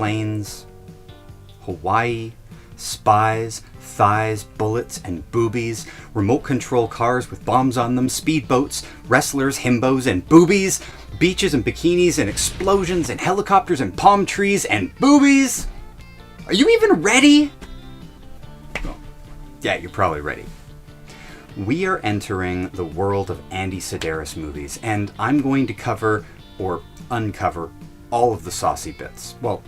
planes, Hawaii, spies, thighs, bullets, and boobies, remote control cars with bombs on them, speedboats, wrestlers, himbos, and boobies, beaches and bikinis, and explosions, and helicopters, and palm trees, and boobies. Are you even ready? Oh, yeah, you're probably ready. We are entering the world of Andy Sidaris movies, and I'm going to cover, or uncover, all of the saucy bits. Well,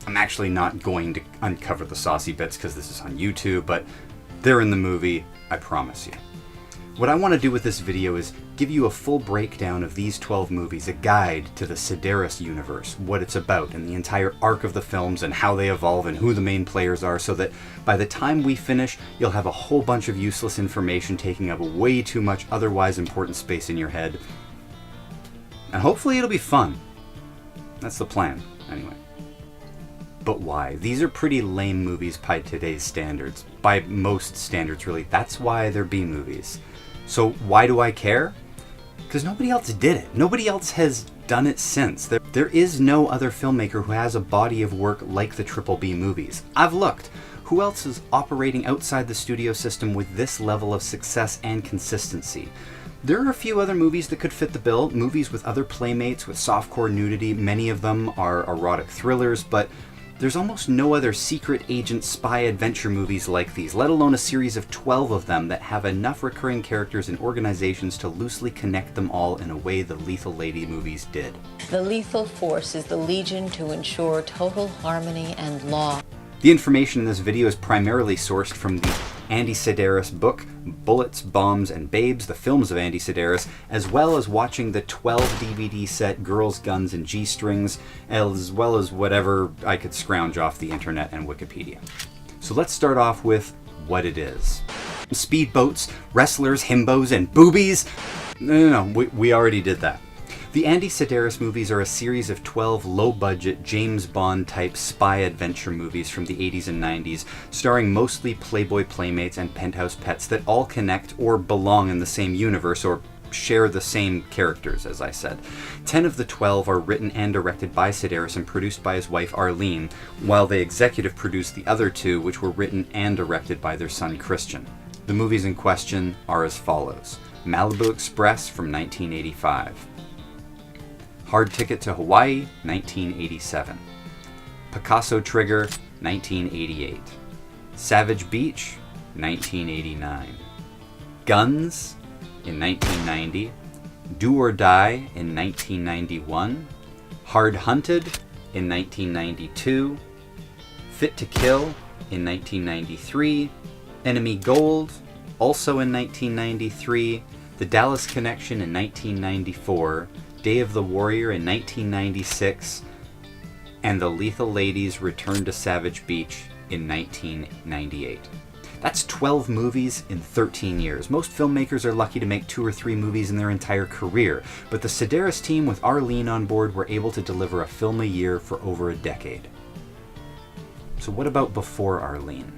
I'm actually not going to uncover the saucy bits because this is on YouTube, but they're in the movie, I promise you. What I want to do with this video is give you a full breakdown of these 12 movies, a guide to the Sidaris universe, what it's about, and the entire arc of the films, and how they evolve, and who the main players are, so that by the time we finish, you'll have a whole bunch of useless information taking up way too much otherwise important space in your head. And hopefully it'll be fun. That's the plan, anyway. But why? These are pretty lame movies by today's standards. By most standards, really. That's why they're B-movies. So why do I care? Because nobody else did it. Nobody else has done it since. There is no other filmmaker who has a body of work like the Triple B movies. I've looked. Who else is operating outside the studio system with this level of success and consistency? There are a few other movies that could fit the bill. Movies with other playmates, with softcore nudity. Many of them are erotic thrillers, but there's almost no other secret agent spy adventure movies like these, let alone a series of 12 of them that have enough recurring characters and organizations to loosely connect them all in a way the Lethal Lady movies did. The lethal force is the legion to ensure total harmony and law. The information in this video is primarily sourced from the Andy Sidaris book, Bullets, Bombs, and Babes, the films of Andy Sidaris, as well as watching the 12 DVD set Girls, Guns, and G-Strings, as well as whatever I could scrounge off the internet and Wikipedia. So let's start off with what it is. Speedboats, wrestlers, himbos, and boobies? No, we already did that. The Andy Sidaris movies are a series of 12 low-budget, James Bond-type spy adventure movies from the 80s and 90s, starring mostly Playboy playmates and penthouse pets that all connect or belong in the same universe or share the same characters, as I said. 10 of the 12 are written and directed by Sidaris and produced by his wife Arlene, while they executive produced the other 2, which were written and directed by their son Christian. The movies in question are as follows: Malibu Express from 1985. Hard Ticket to Hawaii, 1987. Picasso Trigger, 1988. Savage Beach, 1989. Guns, in 1990. Do or Die, in 1991. Hard Hunted, in 1992. Fit to Kill, in 1993. Enemy Gold, also in 1993. The Dallas Connection, in 1994. Day of the Warrior in 1996, and The Lethal Ladies Return to Savage Beach in 1998. That's 12 movies in 13 years. Most filmmakers are lucky to make 2 or 3 movies in their entire career, but the Sidaris team with Arlene on board were able to deliver a film a year for over a decade. So what about before Arlene?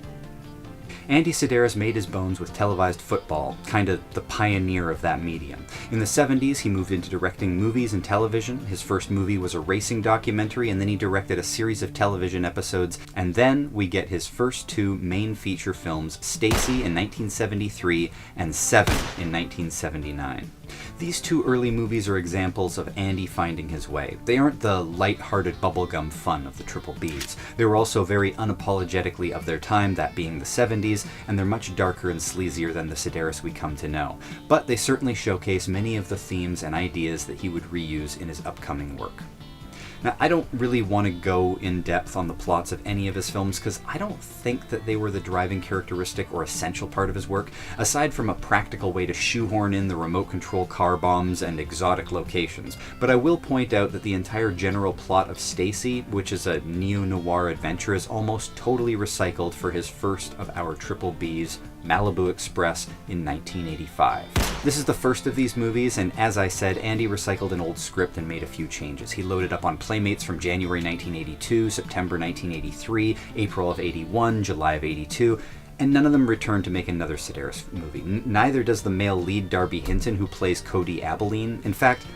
Andy Sidaris made his bones with televised football, kind of the pioneer of that medium. In the 70s, he moved into directing movies and television. His first movie was a racing documentary, and then he directed a series of television episodes, and then we get his first 2 main feature films, Stacy in 1973 and Seven in 1979. These 2 early movies are examples of Andy finding his way. They aren't the light-hearted bubblegum fun of the Triple Bs. They were also very unapologetically of their time, that being the 70s, and they're much darker and sleazier than the Sidaris we come to know. But they certainly showcase many of the themes and ideas that he would reuse in his upcoming work. Now, I don't really want to go in depth on the plots of any of his films because I don't think that they were the driving characteristic or essential part of his work, aside from a practical way to shoehorn in the remote control car bombs and exotic locations. But I will point out that the entire general plot of Stacy, which is a neo-noir adventure, is almost totally recycled for his first of our Triple Bs, Malibu Express, in 1985. This is the first of these movies, and as I said, Andy recycled an old script and made a few changes. He loaded up on Playmates from January 1982, September 1983, April of 81, July of 82, and none of them returned to make another Sidaris movie. Neither does the male lead Darby Hinton, who plays Cody Abilene. In fact,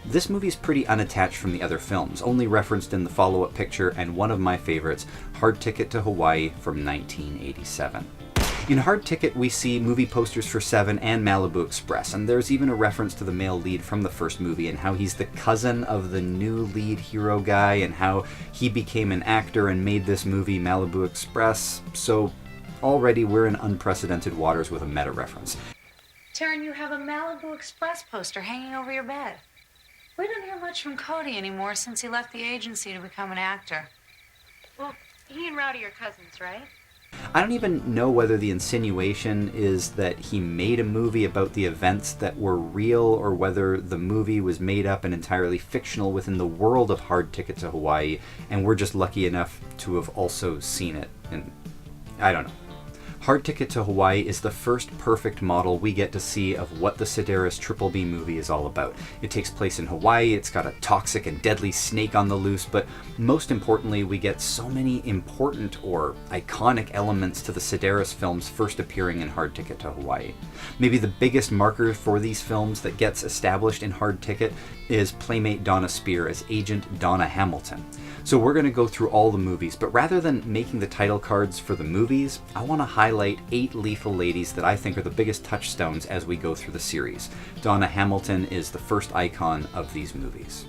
This movie's pretty unattached from the other films, only referenced in the follow-up picture and one of my favorites, Hard Ticket to Hawaii from 1987. In Hard Ticket, we see movie posters for Seven and Malibu Express, and there's even a reference to the male lead from the first movie and how he's the cousin of the new lead hero guy and how he became an actor and made this movie Malibu Express. So already we're in unprecedented waters with a meta reference. Taryn, you have a Malibu Express poster hanging over your bed. We don't hear much from Cody anymore since he left the agency to become an actor. Well, he and Rowdy are cousins, right? I don't even know whether the insinuation is that he made a movie about the events that were real or whether the movie was made up and entirely fictional within the world of Hard Ticket to Hawaii, and we're just lucky enough to have also seen it. And I don't know. Hard Ticket to Hawaii is the first perfect model we get to see of what the Sidaris Triple B movie is all about. It takes place in Hawaii, it's got a toxic and deadly snake on the loose, but most importantly, we get so many important or iconic elements to the Sidaris films first appearing in Hard Ticket to Hawaii. Maybe the biggest marker for these films that gets established in Hard Ticket is playmate Donna Spear as Agent Donna Hamilton. So we're going to go through all the movies, but rather than making the title cards for the movies, I want to highlight 8 lethal ladies that I think are the biggest touchstones as we go through the series. Donna Hamilton is the first icon of these movies.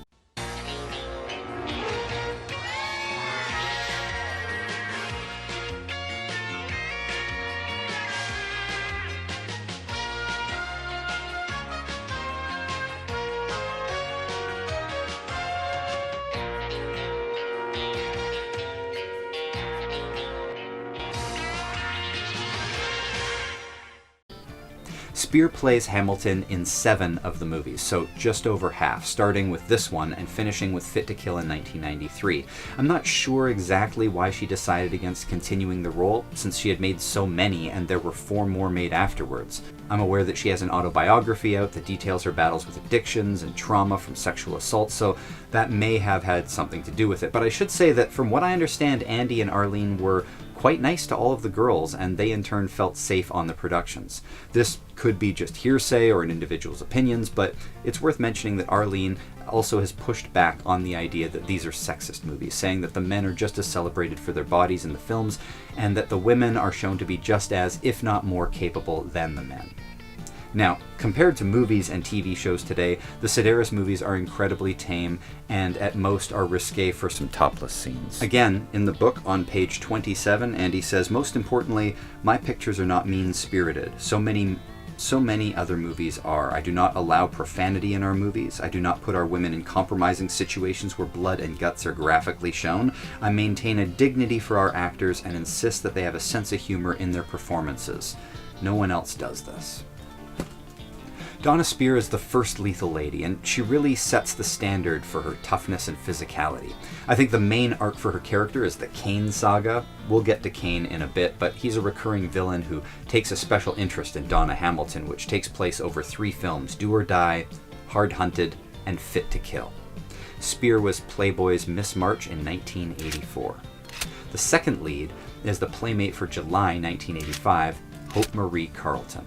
Spear plays Hamilton in 7 of the movies, so just over half, starting with this one and finishing with Fit to Kill in 1993. I'm not sure exactly why she decided against continuing the role, since she had made so many and there were 4 more made afterwards. I'm aware that she has an autobiography out that details her battles with addictions and trauma from sexual assault, so that may have had something to do with it. But I should say that from what I understand, Andy and Arlene were quite nice to all of the girls, and they in turn felt safe on the productions. This could be just hearsay or an individual's opinions, but it's worth mentioning that Arlene also has pushed back on the idea that these are sexist movies, saying that the men are just as celebrated for their bodies in the films, and that the women are shown to be just as, if not more, capable than the men. Now, compared to movies and TV shows today, the Sidaris movies are incredibly tame and at most are risque for some topless scenes. Again, in the book on page 27, Andy says, "Most importantly, my pictures are not mean-spirited. So many other movies are. I do not allow profanity in our movies. I do not put our women in compromising situations where blood and guts are graphically shown. I maintain a dignity for our actors and insist that they have a sense of humor in their performances. No one else does this." Donna Spear is the first lethal lady, and she really sets the standard for her toughness and physicality. I think the main arc for her character is the Kane saga. We'll get to Kane in a bit, but he's a recurring villain who takes a special interest in Donna Hamilton, which takes place over 3 films, Do or Die, Hard Hunted, and Fit to Kill. Spear was Playboy's Miss March in 1984. The second lead is the playmate for July 1985, Hope Marie Carlton.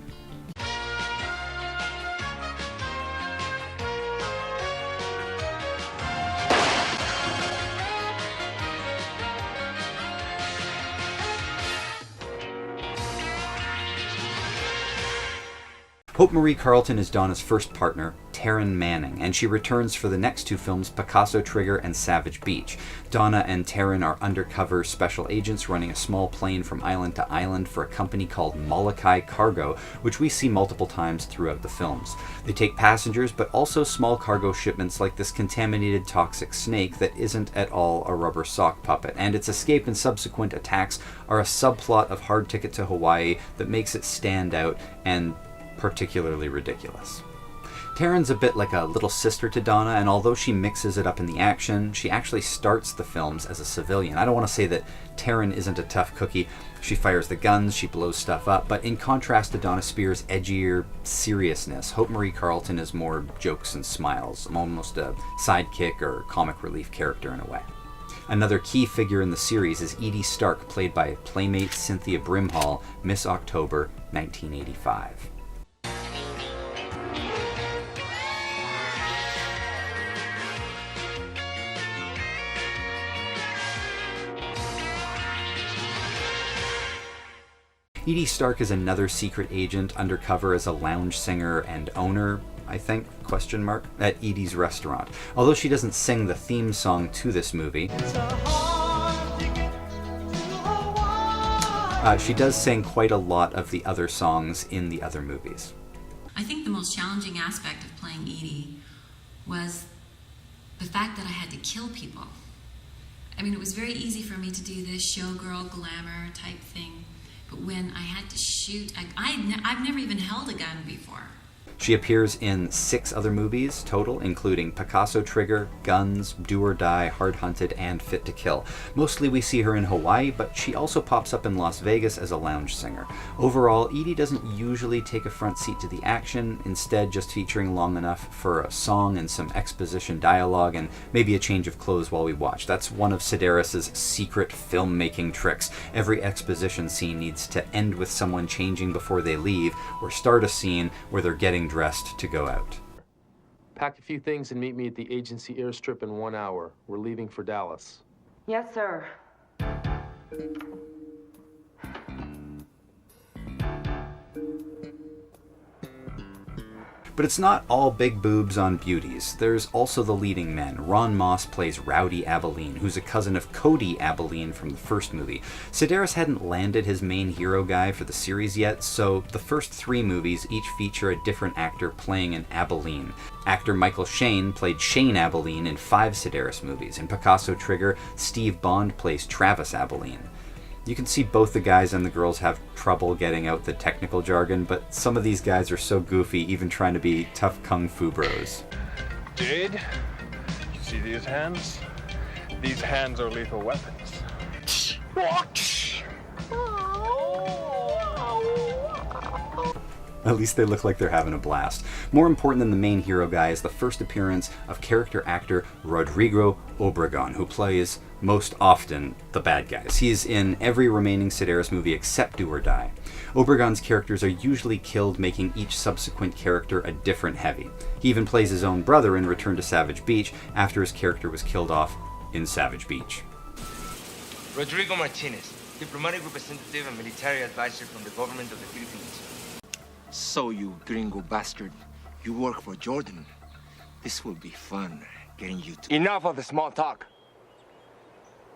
Hope Marie Carlton is Donna's first partner, Taryn Manning, and she returns for the next 2 films, Picasso Trigger and Savage Beach. Donna and Taryn are undercover special agents running a small plane from island to island for a company called Molokai Cargo, which we see multiple times throughout the films. They take passengers, but also small cargo shipments like this contaminated toxic snake that isn't at all a rubber sock puppet, and its escape and subsequent attacks are a subplot of Hard Ticket to Hawaii that makes it stand out and particularly ridiculous. Taryn's a bit like a little sister to Donna, and although she mixes it up in the action, she actually starts the films as a civilian. I don't want to say that Taryn isn't a tough cookie. She fires the guns, she blows stuff up, but in contrast to Donna Spear's edgier seriousness, Hope Marie Carlton is more jokes and smiles, almost a sidekick or comic relief character in a way. Another key figure in the series is Edie Stark, played by playmate Cynthia Brimhall, Miss October, 1985. Edie Stark is another secret agent undercover as a lounge singer and owner, I think, at Edie's restaurant. Although she doesn't sing the theme song to this movie, she does sing quite a lot of the other songs in the other movies. I think the most challenging aspect of playing Edie was the fact that I had to kill people. I mean, it was very easy for me to do this showgirl glamour type thing, but when I had to shoot, I've never even held a gun before. She appears in 6 other movies total, including Picasso Trigger, Guns, Do or Die, Hard Hunted, and Fit to Kill. Mostly we see her in Hawaii, but she also pops up in Las Vegas as a lounge singer. Overall, Edie doesn't usually take a front seat to the action, instead just featuring long enough for a song and some exposition dialogue and maybe a change of clothes while we watch. That's one of Sidaris' secret filmmaking tricks. Every exposition scene needs to end with someone changing before they leave, or start a scene where they're getting dressed to go out. Pack a few things and meet me at the agency airstrip in 1 hour. We're leaving for Dallas. Yes, sir. But it's not all big boobs on beauties. There's also the leading men. Ron Moss plays Rowdy Abilene, who's a cousin of Cody Abilene from the first movie. Sidaris hadn't landed his main hero guy for the series yet, so the first 3 movies each feature a different actor playing an Abilene. Actor Michael Shane played Shane Abilene in 5 Sidaris movies. In Picasso Trigger, Steve Bond plays Travis Abilene. You can see both the guys and the girls have trouble getting out the technical jargon, but some of these guys are so goofy, even trying to be tough kung fu bros. Jade, you see these hands? These hands are lethal weapons. At least they look like they're having a blast. More important than the main hero guy is the first appearance of character actor Rodrigo Obregon, who plays, most often, the bad guys. He's in every remaining Sidaris movie except Do or Die. Obregon's characters are usually killed, making each subsequent character a different heavy. He even plays his own brother in Return to Savage Beach after his character was killed off in Savage Beach. Rodrigo Martinez, diplomatic representative and military advisor from the government of the Philippines. So you gringo bastard, you work for Jordan. This will be fun, getting you to... Enough of the small talk.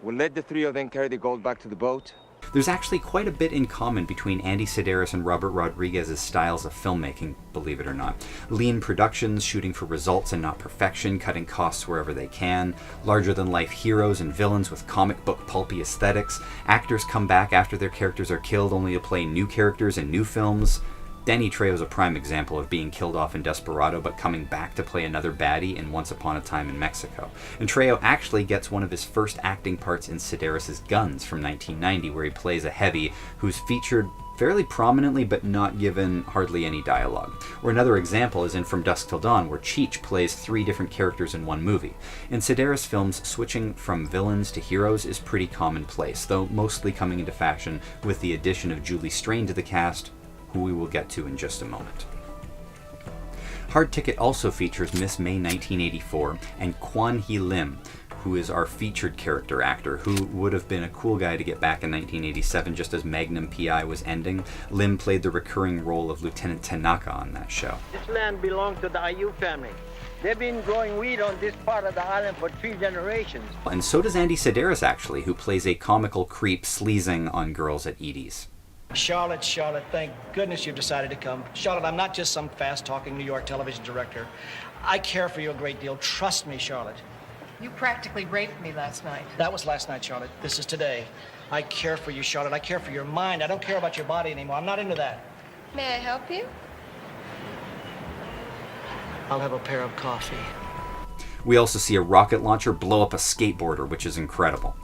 We'll let the 3 of them carry the gold back to the boat. There's actually quite a bit in common between Andy Sidaris and Robert Rodriguez's styles of filmmaking, believe it or not. Lean productions, shooting for results and not perfection, cutting costs wherever they can, larger-than-life heroes and villains with comic book pulpy aesthetics, actors come back after their characters are killed only to play new characters in new films. Danny Trejo's a prime example of being killed off in Desperado but coming back to play another baddie in Once Upon a Time in Mexico. And Trejo actually gets one of his first acting parts in Sidaris' Guns from 1990, where he plays a heavy who's featured fairly prominently but not given hardly any dialogue. Or another example is in From Dusk Till Dawn, where Cheech plays 3 different characters in one movie. In Sidaris films, switching from villains to heroes is pretty commonplace, though mostly coming into fashion with the addition of Julie Strain to the cast, who we will get to in just a moment. Hard Ticket also features Miss May 1984 and Kwan Hee Lim, who is our featured character actor, who would have been a cool guy to get back in 1987 just as Magnum P.I. was ending. Lim played the recurring role of Lieutenant Tanaka on that show. This land belonged to the Ayu family. They've been growing wheat on this part of the island for 3 generations. And so does Andy Sidaris, actually, who plays a comical creep sleazing on girls at Edie's. Charlotte, thank goodness you've decided to come. Charlotte, I'm not just some fast-talking New York television director. I care for you a great deal. Trust me, Charlotte. You practically raped me last night. That was last night, Charlotte. This is today. I care for you, Charlotte. I care for your mind. I don't care about your body anymore. I'm not into that. May I help you? I'll have a pair of coffee. We also see a rocket launcher blow up a skateboarder, which is incredible.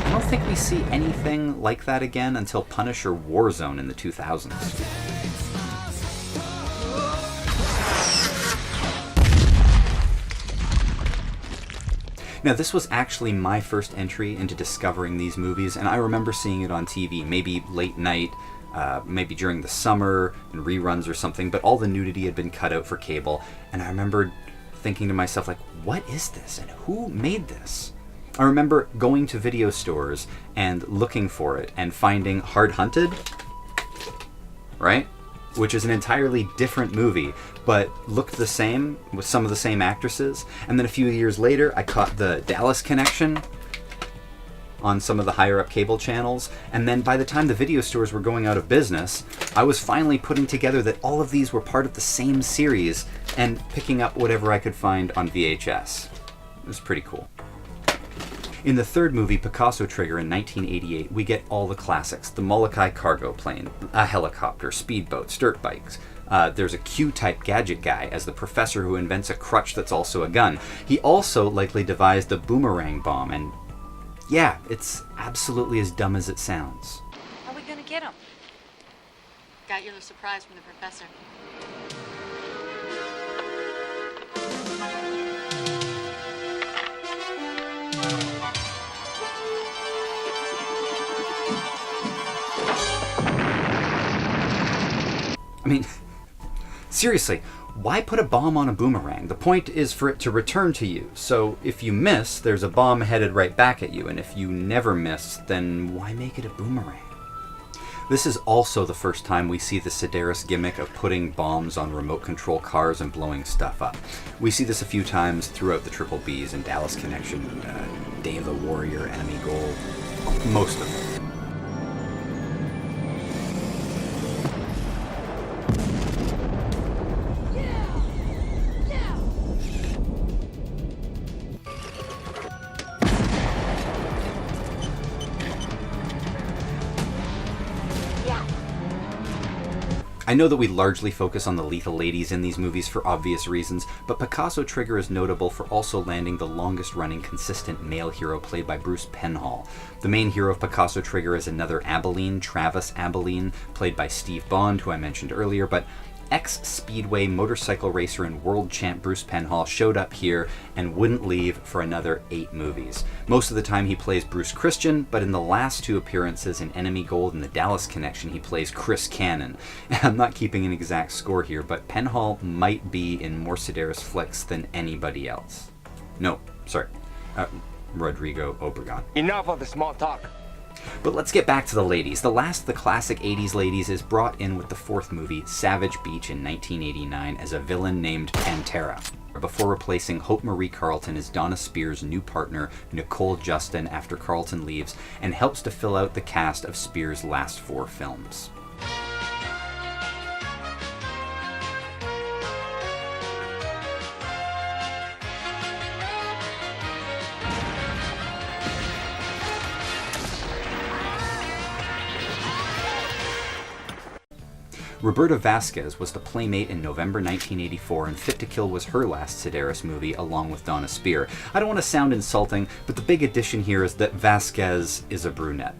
I don't think we see anything like that again until Punisher Warzone in the 2000s. Now, this was actually my first entry into discovering these movies, and I remember seeing it on TV, maybe late night, maybe during the summer and reruns or something, but all the nudity had been cut out for cable. And I remember thinking to myself, like, what is this and who made this? I remember going to video stores and looking for it and finding Hard Hunted, right? Which is an entirely different movie, but looked the same with some of the same actresses. And then a few years later, I caught the Dallas Connection on some of the higher up cable channels. And then by the time the video stores were going out of business, I was finally putting together that all of these were part of the same series and picking up whatever I could find on VHS. It was pretty cool. In the third movie, Picasso Trigger in 1988, we get all the classics. The Molokai cargo plane, a helicopter, speedboats, dirt bikes. There's a Q-type gadget guy as the professor who invents a crutch that's also a gun. He also likely devised the boomerang bomb, and yeah, it's absolutely as dumb as it sounds. How are we gonna get him? Got your surprise from the professor. I mean, seriously, why put a bomb on a boomerang? The point is for it to return to you. So if you miss, there's a bomb headed right back at you. And if you never miss, then why make it a boomerang? This is also the first time we see the Sidaris gimmick of putting bombs on remote control cars and blowing stuff up. We see this a few times throughout the Triple Bs and Dallas Connection, Day of the Warrior, Enemy Goal, most of them. I know that we largely focus on the lethal ladies in these movies for obvious reasons, but Picasso Trigger is notable for also landing the longest-running consistent male hero played by Bruce Penhall. The main hero of Picasso Trigger is another Abilene, Travis Abilene, played by Steve Bond, who I mentioned earlier, but ex-Speedway motorcycle racer and world champ Bruce Penhall showed up here and wouldn't leave for another 8 movies. Most of the time he plays Bruce Christian, but in the last 2 appearances in Enemy Gold and the Dallas Connection he plays Chris Cannon. I'm not keeping an exact score here, but Penhall might be in more Sidaris flicks than anybody else. No, sorry, Rodrigo Obregon. Enough of the small talk. But let's get back to the ladies. The last of the classic 80s ladies is brought in with the 4th movie, Savage Beach in 1989, as a villain named Pantera, before replacing Hope Marie Carlton as Donna Spears' new partner, Nicole Justin, after Carlton leaves, and helps to fill out the cast of Spears' last 4 films. Roberta Vasquez was the playmate in November 1984, and Fit to Kill was her last Sidaris movie, along with Donna Spear. I don't want to sound insulting, but the big addition here is that Vasquez is a brunette.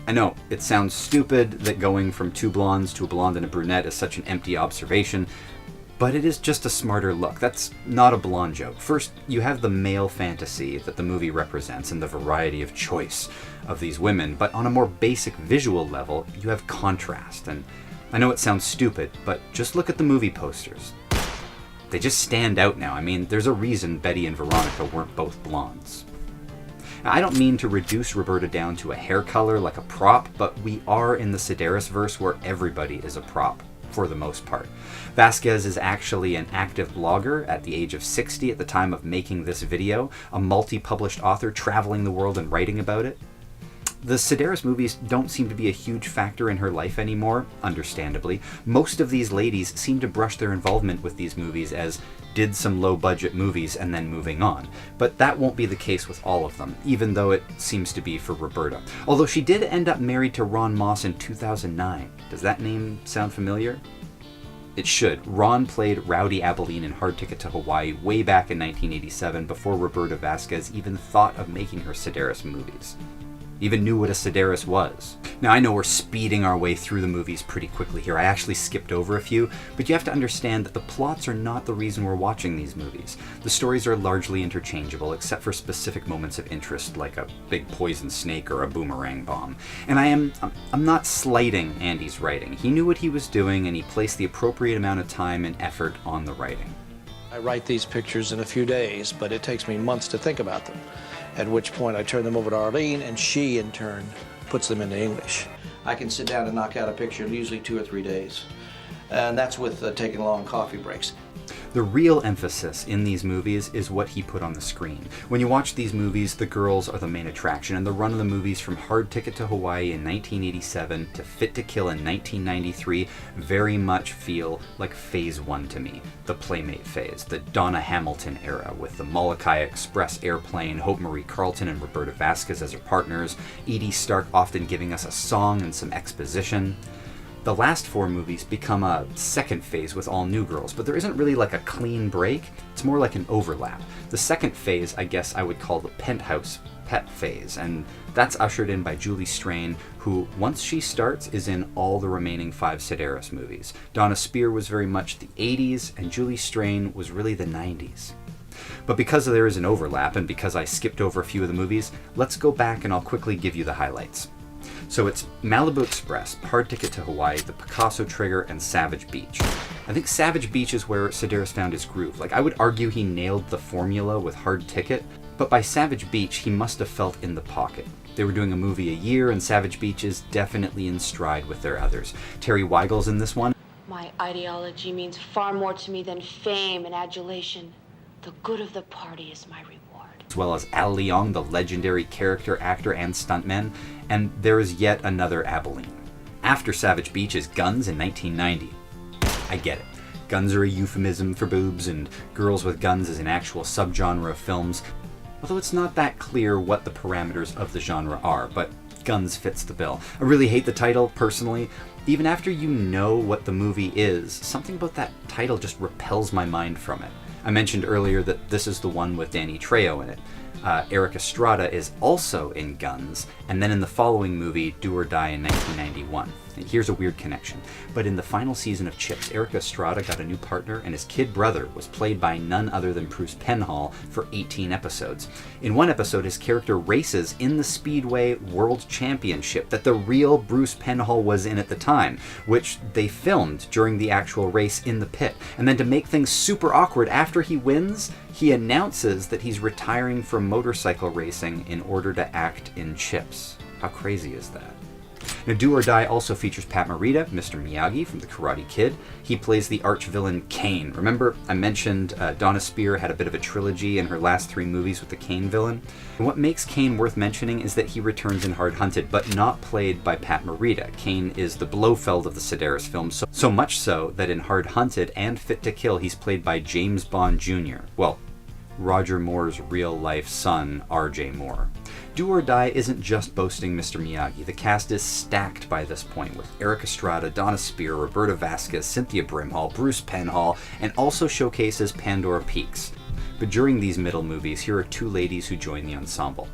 I know, it sounds stupid that going from 2 blondes to a blonde and a brunette is such an empty observation, but it is just a smarter look. That's not a blonde joke. First, you have the male fantasy that the movie represents and the variety of choice of these women, but on a more basic visual level, you have contrast. And I know it sounds stupid, but just look at the movie posters. They just stand out now. I mean, there's a reason Betty and Veronica weren't both blondes. Now, I don't mean to reduce Roberta down to a hair color like a prop, but we are in the Sidaris-verse where everybody is a prop, for the most part. Vasquez is actually an active blogger at the age of 60 at the time of making this video, a multi-published author traveling the world and writing about it. The Sidaris movies don't seem to be a huge factor in her life anymore, understandably. Most of these ladies seem to brush their involvement with these movies as did some low-budget movies and then moving on. But that won't be the case with all of them, even though it seems to be for Roberta. Although she did end up married to Ron Moss in 2009. Does that name sound familiar? It should. Ron played Rowdy Abilene in Hard Ticket to Hawaii way back in 1987, before Roberta Vasquez even thought of making her Sidaris movies. even knew what a Sidaris was. Now, I know we're speeding our way through the movies pretty quickly here. I actually skipped over a few, but you have to understand that the plots are not the reason we're watching these movies. The stories are largely interchangeable, except for specific moments of interest, like a big poison snake or a boomerang bomb. And I'm not slighting Andy's writing. He knew what he was doing, and he placed the appropriate amount of time and effort on the writing. I write these pictures in a few days, but it takes me months to think about them, at which point I turn them over to Arlene, and she, in turn, puts them into English. I can sit down and knock out a picture in usually 2 or 3 days, and that's with taking long coffee breaks. The real emphasis in these movies is what he put on the screen. When you watch these movies, the girls are the main attraction, and the run of the movies from Hard Ticket to Hawaii in 1987 to Fit to Kill in 1993 very much feel like Phase 1 to me. The Playmate phase, the Donna Hamilton era, with the Molokai Express airplane, Hope Marie Carlton and Roberta Vasquez as her partners, Edie Stark often giving us a song and some exposition. The last 4 movies become a second phase with all new girls, but there isn't really like a clean break. It's more like an overlap. The second phase, I guess I would call the penthouse pet phase, and that's ushered in by Julie Strain, who, once she starts, is in all the remaining 5 Sidaris movies. Donna Spear was very much the 80s, and Julie Strain was really the 90s. But because there is an overlap, and because I skipped over a few of the movies, let's go back and I'll quickly give you the highlights. So it's Malibu Express, Hard Ticket to Hawaii, The Picasso Trigger, and Savage Beach. I think Savage Beach is where Sidaris found his groove. Like, I would argue he nailed the formula with Hard Ticket, but by Savage Beach, he must have felt in the pocket. They were doing a movie a year, and Savage Beach is definitely in stride with their others. Terry Weigel's in this one. My ideology means far more to me than fame and adulation. The good of the party is my reward. As well as Al Leong, the legendary character actor and stuntman, and there is yet another Abilene. After Savage Beach is Guns in 1990. I get it. Guns are a euphemism for boobs, and Girls with Guns is an actual subgenre of films, although it's not that clear what the parameters of the genre are, but Guns fits the bill. I really hate the title, personally. Even after you know what the movie is, something about that title just repels my mind from it. I mentioned earlier that this is the one with Danny Trejo in it. Eric Estrada is also in Guns, and then in the following movie, Do or Die in 1991. And here's a weird connection. But in the final season of Chips, Eric Estrada got a new partner, and his kid brother was played by none other than Bruce Penhall for 18 episodes. In one episode, his character races in the Speedway World Championship that the real Bruce Penhall was in at the time, which they filmed during the actual race in the pit. And then to make things super awkward, after he wins, he announces that he's retiring from motorcycle racing in order to act in Chips. How crazy is that? Now, Do or Die also features Pat Morita, Mr. Miyagi from The Karate Kid. He plays the arch-villain Kane. Remember, I mentioned Donna Spear had a bit of a trilogy in her last 3 movies with the Kane villain? And what makes Kane worth mentioning is that he returns in Hard Hunted, but not played by Pat Morita. Kane is the Blofeld of the Sidaris films, so much so that in Hard Hunted and Fit to Kill, he's played by James Bond Jr. Well, Roger Moore's real-life son, R.J. Moore. Do or Die isn't just boasting Mr. Miyagi. The cast is stacked by this point, with Eric Estrada, Donna Spear, Roberta Vasquez, Cynthia Brimhall, Bruce Penhall, and also showcases Pandora Peaks. But during these middle movies, here are 2 ladies who join the ensemble.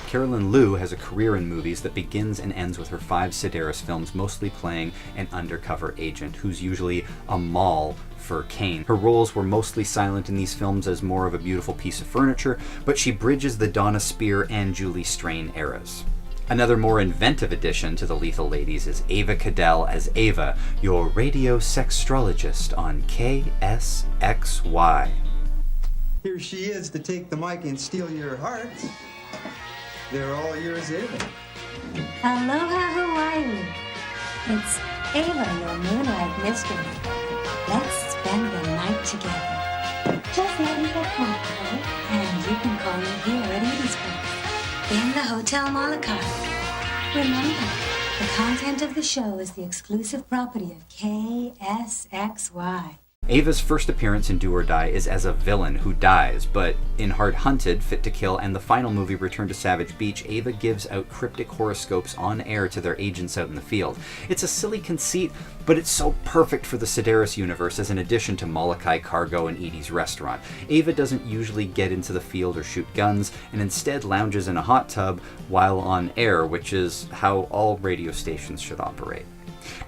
Carolyn Liu has a career in movies that begins and ends with her 5 Sidaris films, mostly playing an undercover agent, who's usually a mall for Kane. Her roles were mostly silent in these films as more of a beautiful piece of furniture, but she bridges the Donna Spear and Julie Strain eras. Another more inventive addition to the Lethal Ladies is Ava Cadell as Ava, your radio sextrologist on KSXY. Here she is to take the mic and steal your hearts. They're all yours, Ava. Aloha, Hawaii. It's Ava, your moonlight mystery. Let's spend the night together. Just let me get comfortable, and you can call me here at Edie's place, in the Hotel Molokai. Remember, the content of the show is the exclusive property of KSXY. Ava's first appearance in Do or Die is as a villain who dies, but in Hard Hunted, Fit to Kill, and the final movie Return to Savage Beach, Ava gives out cryptic horoscopes on air to their agents out in the field. It's a silly conceit, but it's so perfect for the Sidaris universe as an addition to Molokai Cargo and Edie's restaurant. Ava doesn't usually get into the field or shoot guns, and instead lounges in a hot tub while on air, which is how all radio stations should operate.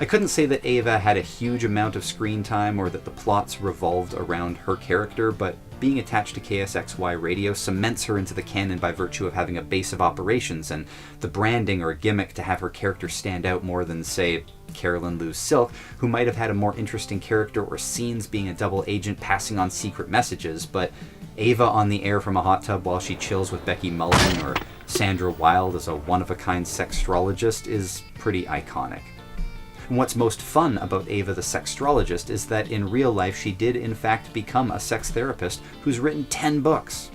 I couldn't say that Ava had a huge amount of screen time or that the plots revolved around her character, but being attached to KSXY radio cements her into the canon by virtue of having a base of operations and the branding or gimmick to have her character stand out more than, say, Carolyn Lou Silk, who might have had a more interesting character or scenes being a double agent passing on secret messages, but Ava on the air from a hot tub while she chills with Becky Mullen or Sandra Wilde as a one-of-a-kind sextrologist is pretty iconic. And what's most fun about Ava the sextrologist is that in real life she did in fact become a sex therapist who's written 10 books.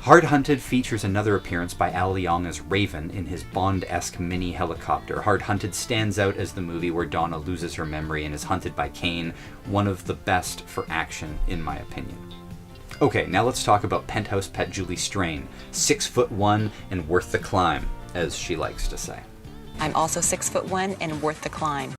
Hard Hunted features another appearance by Al Leong as Raven in his Bond-esque mini helicopter. Hard Hunted stands out as the movie where Donna loses her memory and is hunted by Kane, one of the best for action in my opinion. Okay, now let's talk about penthouse pet Julie Strain, 6'1" and worth the climb, as she likes to say. I'm also 6'1" and worth the climb.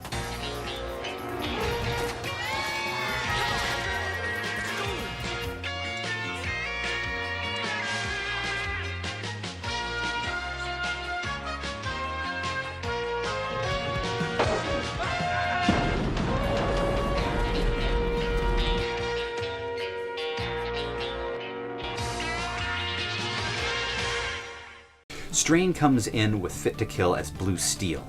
Strain comes in with Fit to Kill as Blue Steel,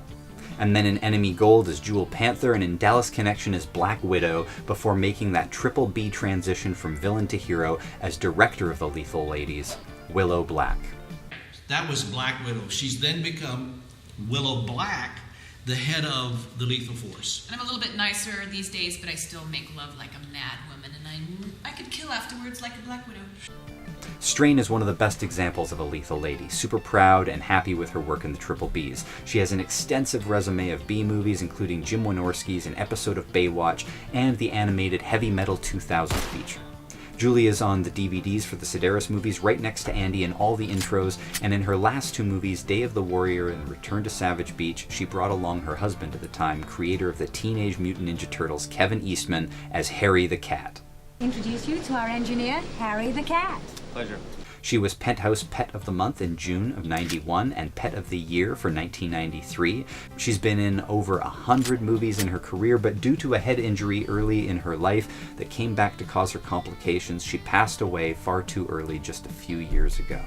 and then in Enemy Gold as Jewel Panther, and in Dallas Connection as Black Widow, before making that triple B transition from villain to hero as director of the Lethal Ladies, Willow Black. That was Black Widow. She's then become Willow Black, the head of the Lethal Force. I'm a little bit nicer these days, but I still make love like a mad woman, and I could kill afterwards like a Black Widow. Strain is one of the best examples of a lethal lady, super proud and happy with her work in the Triple Bs. She has an extensive resume of B movies, including Jim Wynorski's An Episode of Baywatch and the animated Heavy Metal 2000 feature. Julie is on the DVDs for the Sidaris movies right next to Andy in all the intros, and in her last two movies, Day of the Warrior and Return to Savage Beach, she brought along her husband at the time, creator of the Teenage Mutant Ninja Turtles, Kevin Eastman, as Harry the Cat. Introduce you to our engineer, Harry the Cat. Pleasure. She was Penthouse Pet of the Month in June of '91 and Pet of the Year for 1993. She's been in over 100 movies in her career, but due to a head injury early in her life that came back to cause her complications, she passed away far too early just a few years ago.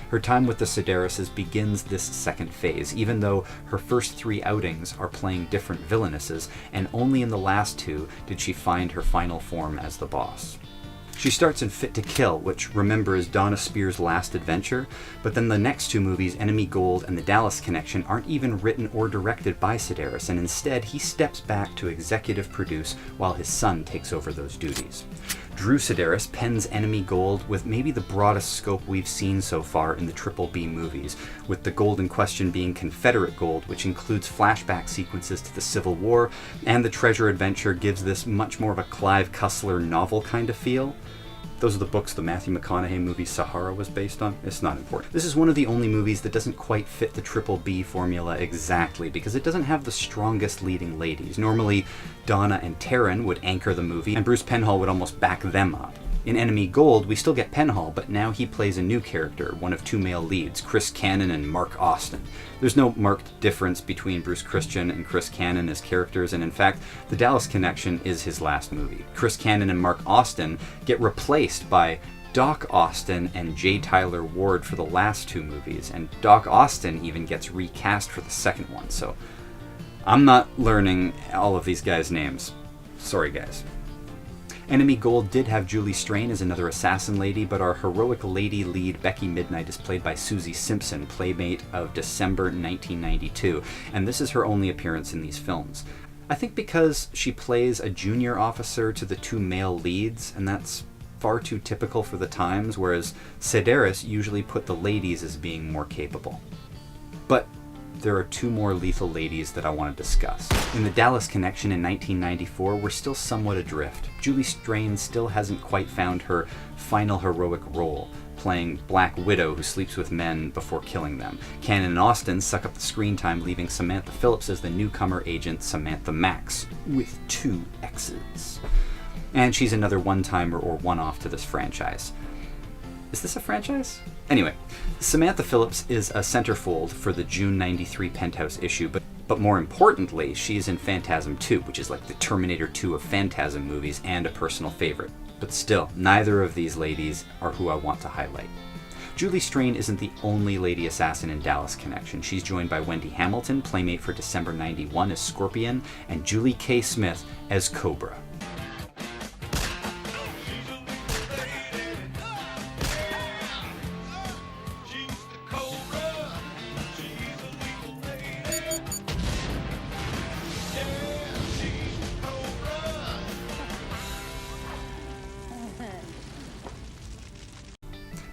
Her time with the Sidarises begins this second phase, even though her first three outings are playing different villainesses, and only in the last two did she find her final form as the boss. She starts in Fit to Kill, which, remember, is Donna Spear's last adventure, but then the next two movies, Enemy Gold and The Dallas Connection, aren't even written or directed by Sidaris, and instead he steps back to executive produce while his son takes over those duties. Drew Sidaris pens Enemy Gold with maybe the broadest scope we've seen so far in the Triple B movies, with the gold in question being Confederate gold, which includes flashback sequences to the Civil War, and the treasure adventure gives this much more of a Clive Cussler novel kind of feel. Those are the books the Matthew McConaughey movie Sahara was based on. It's not important. This is one of the only movies that doesn't quite fit the Triple B formula exactly, because it doesn't have the strongest leading ladies. Normally, Donna and Taryn would anchor the movie, and Bruce Penhall would almost back them up. In Enemy Gold, we still get Penhall, but now he plays a new character, one of two male leads, Chris Cannon and Mark Austin. There's no marked difference between Bruce Christian and Chris Cannon as characters, and in fact, The Dallas Connection is his last movie. Chris Cannon and Mark Austin get replaced by Doc Austin and J. Tyler Ward for the last two movies, and Doc Austin even gets recast for the second one, so I'm not learning all of these guys' names. Sorry, guys. Enemy Gold did have Julie Strain as another assassin lady, but our heroic lady lead Becky Midnight is played by Susie Simpson, playmate of December 1992, and this is her only appearance in these films. I think because she plays a junior officer to the two male leads, and that's far too typical for the times, whereas Sidaris usually put the ladies as being more capable. But there are two more lethal ladies that I want to discuss. In The Dallas Connection in 1994, we're still somewhat adrift. Julie Strain still hasn't quite found her final heroic role, playing Black Widow who sleeps with men before killing them. Cannon and Austin suck up the screen time, leaving Samantha Phillips as the newcomer agent Samantha Max, with 2 X's. And she's another one-timer or one-off to this franchise. Is this a franchise? Anyway, Samantha Phillips is a centerfold for the June 93 Penthouse issue, but more importantly, she's in Phantasm 2, which is like the Terminator 2 of Phantasm movies and a personal favorite. But still, neither of these ladies are who I want to highlight. Julie Strain isn't the only lady assassin in Dallas Connection. She's joined by Wendy Hamilton, playmate for December 91 as Scorpion, and Julie K. Smith as Cobra.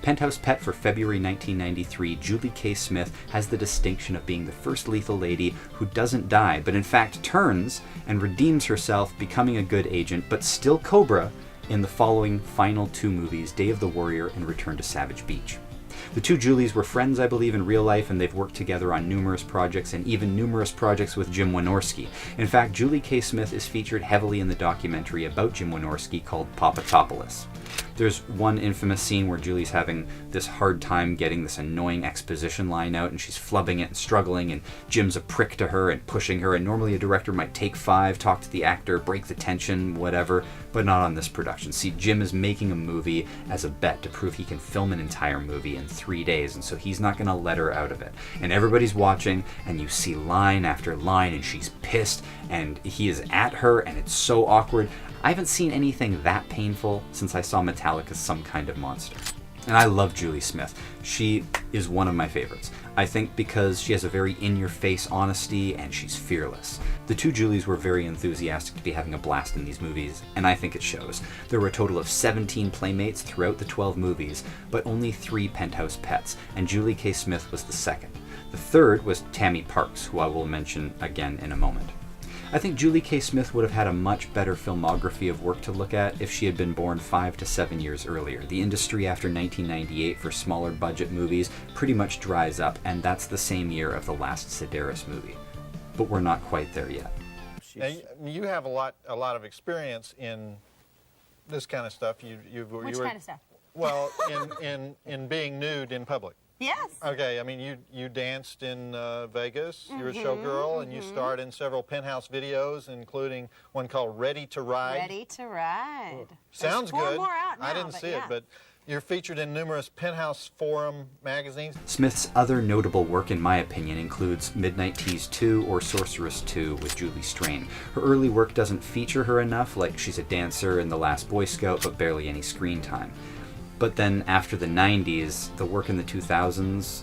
Penthouse Pet for February 1993, Julie K. Smith has the distinction of being the first lethal lady who doesn't die, but in fact turns and redeems herself, becoming a good agent, but still Cobra, in the following final 2 movies, Day of the Warrior and Return to Savage Beach. The two Julies were friends, I believe, in real life, and they've worked together on numerous projects, and even numerous projects with Jim Wynorski. In fact, Julie K. Smith is featured heavily in the documentary about Jim Wynorski called Papadopoulos. There's one infamous scene where Julie's having this hard time getting this annoying exposition line out, and she's flubbing it and struggling, and Jim's a prick to her and pushing her, and normally a director might take 5, talk to the actor, break the tension, whatever, but not on this production. See, Jim is making a movie as a bet to prove he can film an entire movie in 3 days, and so he's not going to let her out of it. And everybody's watching, and you see line after line, and she's pissed, and he is at her, and it's so awkward. I haven't seen anything that painful since I saw Metallica's Some Kind of Monster. And I love Julie Smith. She is one of my favorites. I think because she has a very in-your-face honesty and she's fearless. The two Julies were very enthusiastic to be having a blast in these movies, and I think it shows. There were a total of 17 playmates throughout the 12 movies, but only 3 Penthouse Pets, and Julie K. Smith was the second. The third was Tammy Parks, who I will mention again in a moment. I think Julie K. Smith would have had a much better filmography of work to look at if she had been born 5 to 7 years earlier. The industry after 1998 for smaller budget movies pretty much dries up, and that's the same year of the last Sidaris movie. But we're not quite there yet. Now, you have a lot of experience in this kind of stuff. Which kind of stuff? Well, in being nude in public. Yes. Okay, I mean, you danced in Vegas, you're a showgirl, and you starred in several Penthouse videos, including one called Ready to Ride. Ready to Ride. Sounds There's 4 good. more out now, I didn't see it, but you're featured in numerous Penthouse Forum magazines. Smith's other notable work, in my opinion, includes Midnight Tease 2 or Sorceress 2 with Julie Strain. Her early work doesn't feature her enough, like she's a dancer in The Last Boy Scout, but barely any screen time. But then after the 90s, the work in the 2000s,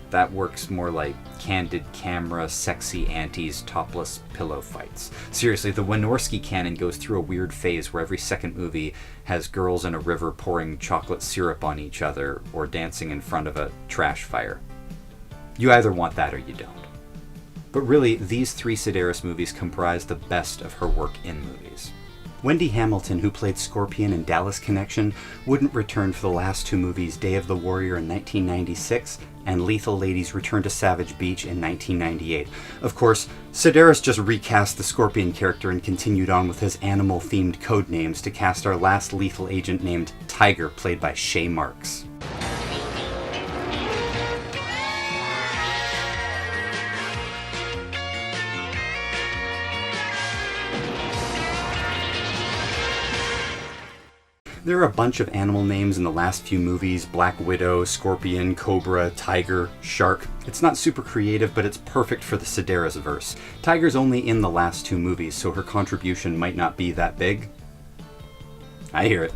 that works more like candid camera, sexy aunties, topless pillow fights. Seriously, the Wynorski canon goes through a weird phase where every second movie has girls in a river pouring chocolate syrup on each other or dancing in front of a trash fire. You either want that or you don't. But really, these 3 Sidaris movies comprise the best of her work in movies. Wendy Hamilton, who played Scorpion in Dallas Connection, wouldn't return for the last 2 movies, Day of the Warrior in 1996 and Lethal Ladies Return to Savage Beach in 1998. Of course, Sidaris just recast the Scorpion character and continued on with his animal-themed code names to cast our last lethal agent named Tiger, played by Shay Marks. There are a bunch of animal names in the last few movies: Black Widow, Scorpion, Cobra, Tiger, Shark. It's not super creative, but it's perfect for the Sidaris-verse. Tiger's only in the last 2 movies, so her contribution might not be that big. I hear it.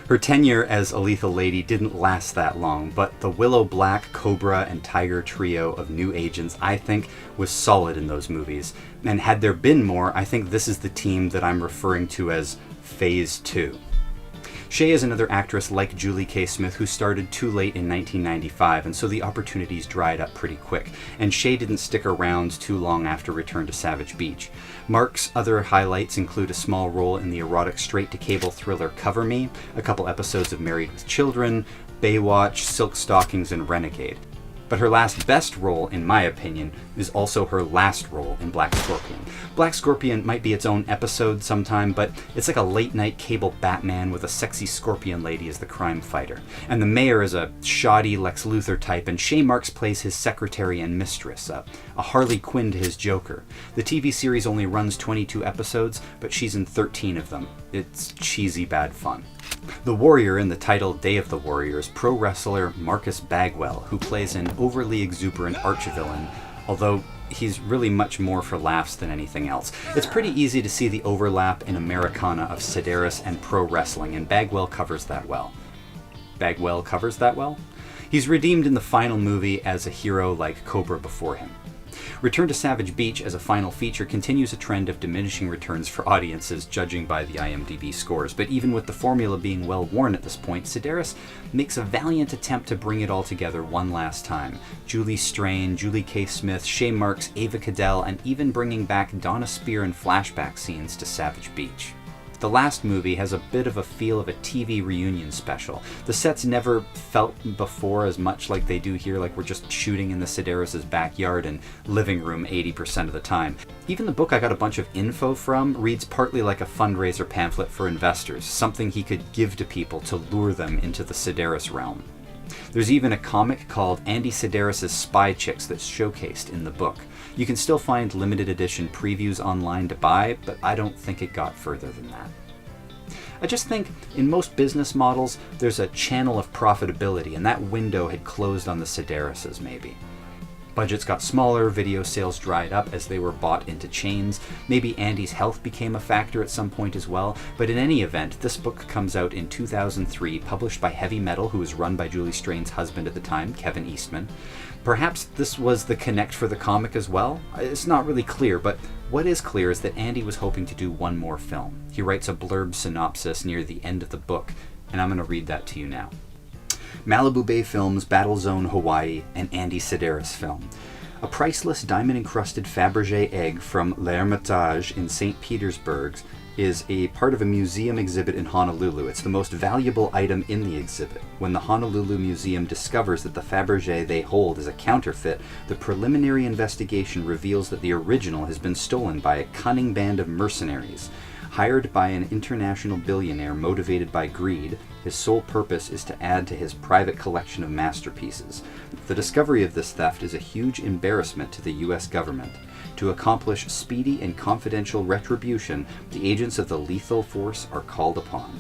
Her tenure as a lethal lady didn't last that long, but the Willow Black, Cobra, and Tiger trio of new agents, I think, was solid in those movies. And had there been more, I think this is the team that I'm referring to as Phase 2. Shea is another actress like Julie K. Smith who started too late in 1995, and so the opportunities dried up pretty quick, and Shea didn't stick around too long after Return to Savage Beach. Mark's other highlights include a small role in the erotic straight-to-cable thriller Cover Me, a couple episodes of Married with Children, Baywatch, Silk Stockings, and Renegade. But her last best role, in my opinion, is also her last role in Black Scorpion. Black Scorpion might be its own episode sometime, but it's like a late-night cable Batman with a sexy scorpion lady as the crime fighter. And the mayor is a shoddy Lex Luthor type, and Shea Marks plays his secretary and mistress, a Harley Quinn to his Joker. The TV series only runs 22 episodes, but she's in 13 of them. It's cheesy bad fun. The Warrior in the title Day of the Warrior is pro wrestler Marcus Bagwell, who plays an overly exuberant archvillain, although he's really much more for laughs than anything else. It's pretty easy to see the overlap in Americana of Sedaris and pro wrestling, and Bagwell covers that well. Bagwell covers that well? He's redeemed in the final movie as a hero like Cobra before him. Return to Savage Beach as a final feature continues a trend of diminishing returns for audiences, judging by the IMDb scores, but even with the formula being well worn at this point, Sidaris makes a valiant attempt to bring it all together one last time. Julie Strain, Julie K. Smith, Shea Marks, Ava Cadell, and even bringing back Donna Spear in flashback scenes to Savage Beach. The last movie has a bit of a feel of a TV reunion special. The sets never felt before as much like they do here, like we're just shooting in the Sidaris' backyard and living room 80% of the time. Even the book I got a bunch of info from reads partly like a fundraiser pamphlet for investors, something he could give to people to lure them into the Sidaris realm. There's even a comic called Andy Sidaris' Spy Chicks that's showcased in the book. You can still find limited edition previews online to buy, but I don't think it got further than that. I just think in most business models, there's a channel of profitability, and that window had closed on the Sidarises maybe. Budgets got smaller, video sales dried up as they were bought into chains. Maybe Andy's health became a factor at some point as well, but in any event, this book comes out in 2003, published by Heavy Metal, who was run by Julie Strain's husband at the time, Kevin Eastman. Perhaps this was the connect for the comic as well? It's not really clear, but what is clear is that Andy was hoping to do one more film. He writes a blurb synopsis near the end of the book, and I'm going to read that to you now. Malibu Bay Films, Battle Zone, Hawaii, an Andy Sidaris film. A priceless diamond-encrusted Fabergé egg from L'Hermitage in St. Petersburg is a part of a museum exhibit in Honolulu. It's the most valuable item in the exhibit. When the Honolulu Museum discovers that the Fabergé they hold is a counterfeit, the preliminary investigation reveals that the original has been stolen by a cunning band of mercenaries. Hired by an international billionaire motivated by greed, his sole purpose is to add to his private collection of masterpieces. The discovery of this theft is a huge embarrassment to the U.S. government. To accomplish speedy and confidential retribution, the agents of the Lethal Force are called upon.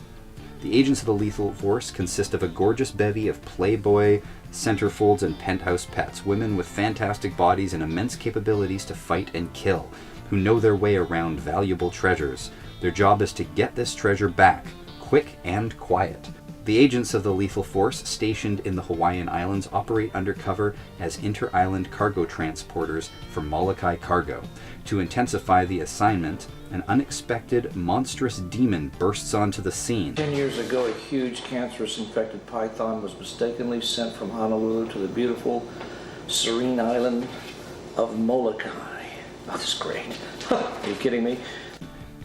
The agents of the Lethal Force consist of a gorgeous bevy of playboy, centerfolds, and penthouse pets, women with fantastic bodies and immense capabilities to fight and kill, who know their way around valuable treasures. Their job is to get this treasure back, quick and quiet. The agents of the Lethal Force stationed in the Hawaiian Islands operate undercover as inter-island cargo transporters for Molokai Cargo. To intensify the assignment, an unexpected, monstrous demon bursts onto the scene. 10 years ago, a huge cancerous infected python was mistakenly sent from Honolulu to the beautiful, serene island of Molokai. Oh, this is great. Are you kidding me?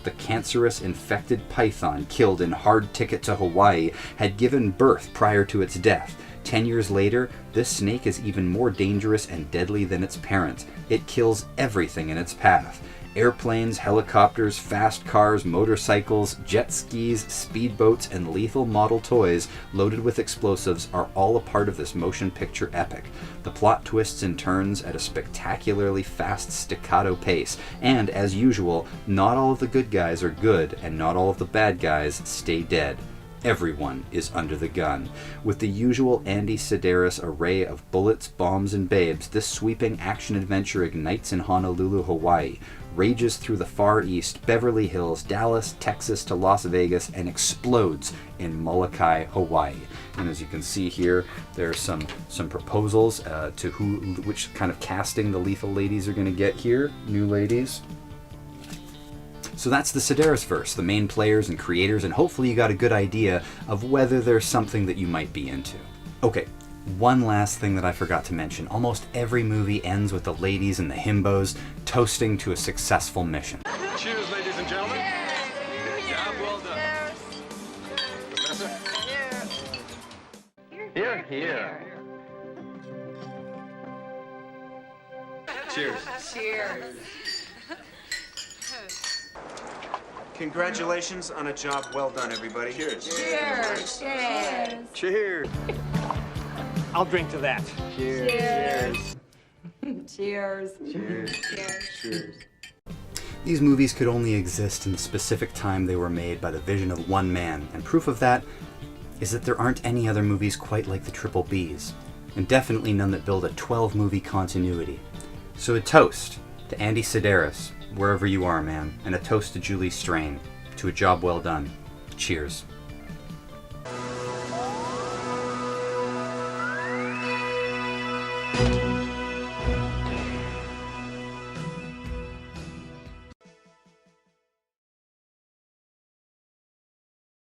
The cancerous infected python killed in Hard Ticket to Hawaii had given birth prior to its death. 10 years later, this snake is even more dangerous and deadly than its parent. It kills everything in its path. Airplanes, helicopters, fast cars, motorcycles, jet skis, speedboats, and lethal model toys loaded with explosives are all a part of this motion picture epic. The plot twists and turns at a spectacularly fast staccato pace, and as usual, not all of the good guys are good, and not all of the bad guys stay dead. Everyone is under the gun. With the usual Andy Sidaris array of bullets, bombs, and babes, this sweeping action-adventure ignites in Honolulu, Hawaii, rages through the Far East, Beverly Hills, Dallas, Texas to Las Vegas, and explodes in Molokai, Hawaii. And as you can see here, there's some proposals to which kind of casting the lethal ladies are going to get here. New ladies. So that's the Sidaris-verse, the main players and creators, and hopefully you got a good idea of whether there's something that you might be into. Okay, one last thing that I forgot to mention. Almost every movie ends with the ladies and the himbos toasting to a successful mission. Cheers, ladies and gentlemen. Job well done. Professor? Here, here. Cheers. Cheers. Congratulations on a job well done, everybody. Cheers. Cheers. Cheers. Cheers. I'll drink to that. Cheers. Cheers. Cheers. Cheers. These movies could only exist in the specific time they were made by the vision of one man, and proof of that is that there aren't any other movies quite like the Triple Bs, and definitely none that build a 12-movie continuity. So a toast to Andy Sidaris, wherever you are, man, and a toast to Julie Strain, to a job well done. Cheers.